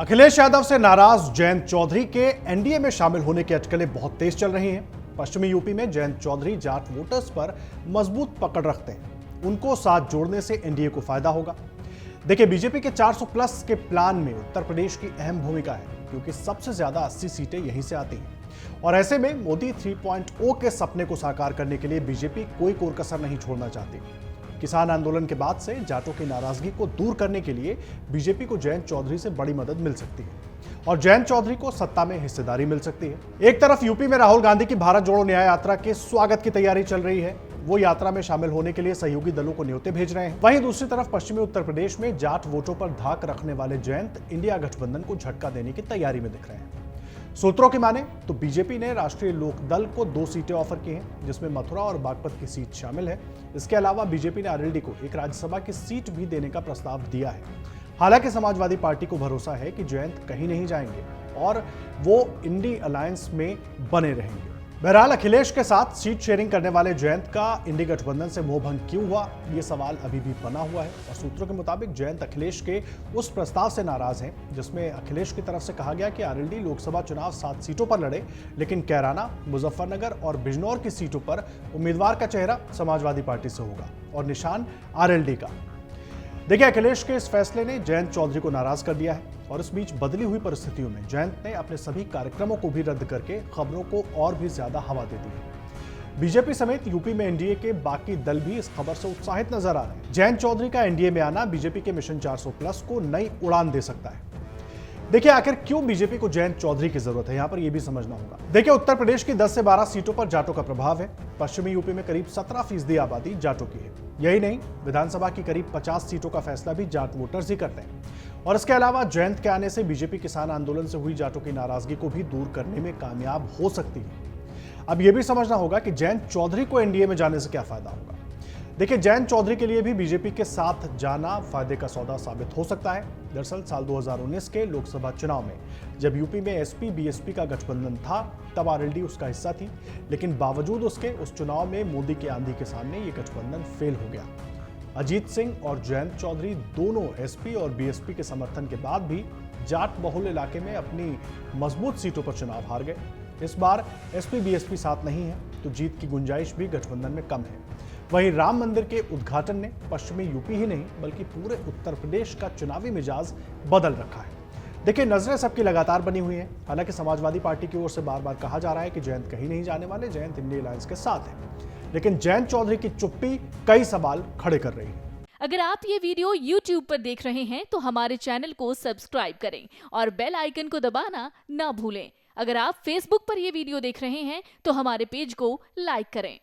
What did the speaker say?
अखिलेश यादव से नाराज जयंत चौधरी के एनडीए में शामिल होने की अटकलें बहुत तेज चल रही हैं। पश्चिमी यूपी में जयंत चौधरी जाट वोटर्स पर मजबूत पकड़ रखते हैं। उनको साथ जोड़ने से एनडीए को फायदा होगा। देखिए, बीजेपी के 400 प्लस के प्लान में उत्तर प्रदेश की अहम भूमिका है, क्योंकि सबसे ज्यादा 80 सीटें यहीं से आती हैं। और ऐसे में मोदी 3.0 के सपने को साकार करने के लिए बीजेपी कोई कोर कसर नहीं छोड़ना चाहती। किसान आंदोलन के बाद से जाटों की नाराजगी को दूर करने के लिए बीजेपी को जयंत चौधरी से बड़ी मदद मिल सकती है और जयंत चौधरी को सत्ता में हिस्सेदारी मिल सकती है। एक तरफ यूपी में राहुल गांधी की भारत जोड़ो न्याय यात्रा के स्वागत की तैयारी चल रही है, वो यात्रा में शामिल होने के लिए सहयोगी दलों को न्योते भेज रहे हैं। वहीं दूसरी तरफ पश्चिमी उत्तर प्रदेश में जाट वोटों पर धाक रखने वाले जयंत इंडिया गठबंधन को झटका देने की तैयारी में दिख रहे हैं। सूत्रों की माने तो बीजेपी ने राष्ट्रीय लोकदल को 2 सीटें ऑफर की हैं, जिसमें मथुरा और बागपत की सीट शामिल है। इसके अलावा बीजेपी ने आरएलडी को एक राज्यसभा की सीट भी देने का प्रस्ताव दिया है। हालांकि समाजवादी पार्टी को भरोसा है कि जयंत कहीं नहीं जाएंगे और वो इंडी अलायंस में बने रहेंगे। बहरहाल अखिलेश के साथ सीट शेयरिंग करने वाले जयंत का इंडी गठबंधन से मोहभंग क्यों हुआ, ये सवाल अभी भी बना हुआ है। और सूत्रों के मुताबिक जयंत अखिलेश के उस प्रस्ताव से नाराज हैं जिसमें अखिलेश की तरफ से कहा गया कि आरएलडी लोकसभा चुनाव 7 सीटों पर लड़े, लेकिन कैराना, मुजफ्फरनगर और बिजनौर की सीटों पर उम्मीदवार का चेहरा समाजवादी पार्टी से होगा और निशान आरएलडी का। देखिए, अखिलेश के इस फैसले ने जयंत चौधरी को नाराज कर दिया है और इस बीच बदली हुई परिस्थितियों में जयंत ने अपने सभी कार्यक्रमों को भी रद्द करके खबरों को और भी ज्यादा हवा दे दी है। बीजेपी समेत यूपी में एनडीए के बाकी दल भी इस खबर से उत्साहित नजर आ रहे हैं। जयंत चौधरी का एनडीए में आना बीजेपी के मिशन 400 प्लस को नई उड़ान दे सकता है। देखिए, आखिर क्यों बीजेपी को जयंत चौधरी की जरूरत है, यहां पर यह भी समझना होगा। देखिए, उत्तर प्रदेश की 10 से 12 सीटों पर जाटों का प्रभाव है। पश्चिमी यूपी में करीब 17% आबादी जाटों की है। यही नहीं, विधानसभा की करीब 50 सीटों का फैसला भी जाट वोटर्स ही करते हैं। और इसके अलावा जयंत के आने से बीजेपी किसान आंदोलन से हुई जाटों की नाराजगी को भी दूर करने में कामयाब हो सकती है। अब यह भी समझना होगा कि जयंत चौधरी को एनडीए में जाने से क्या फायदा होगा। देखिए, जयंत चौधरी के लिए भी बीजेपी के साथ जाना फायदे का सौदा साबित हो सकता है। दरअसल साल 2019 के लोकसभा चुनाव में जब यूपी में एसपी बीएसपी का गठबंधन था, तब आरएलडी उसका हिस्सा थी, लेकिन बावजूद उसके उस चुनाव में मोदी की आंधी के सामने ये गठबंधन फेल हो गया। अजीत सिंह और जयंत चौधरी दोनों एसपी और बीएसपी के समर्थन के बाद भी जाट बहुल इलाके में अपनी मजबूत सीटों पर चुनाव हार गए। इस बार एसपी बीएसपी साथ नहीं है, तो जीत की गुंजाइश भी गठबंधन में कम है। वहीं राम मंदिर के उद्घाटन ने पश्चिमी यूपी ही नहीं बल्कि पूरे उत्तर प्रदेश का चुनावी मिजाज बदल रखा है। देखिए, नजरें सबकी लगातार बनी हुई हैं। हालांकि समाजवादी पार्टी की ओर से बार बार कहा जा रहा है कि जयंत कहीं नहीं जाने वाले, जयंत इंडी अलायंस के साथ है, लेकिन जयंत चौधरी की चुप्पी कई सवाल खड़े कर रही है। अगर आप ये वीडियो YouTube पर देख रहे हैं तो हमारे चैनल को सब्सक्राइब करें और बेल आइकन को दबाना ना भूलें। अगर आप Facebook पर ये वीडियो देख रहे हैं तो हमारे पेज को लाइक करें।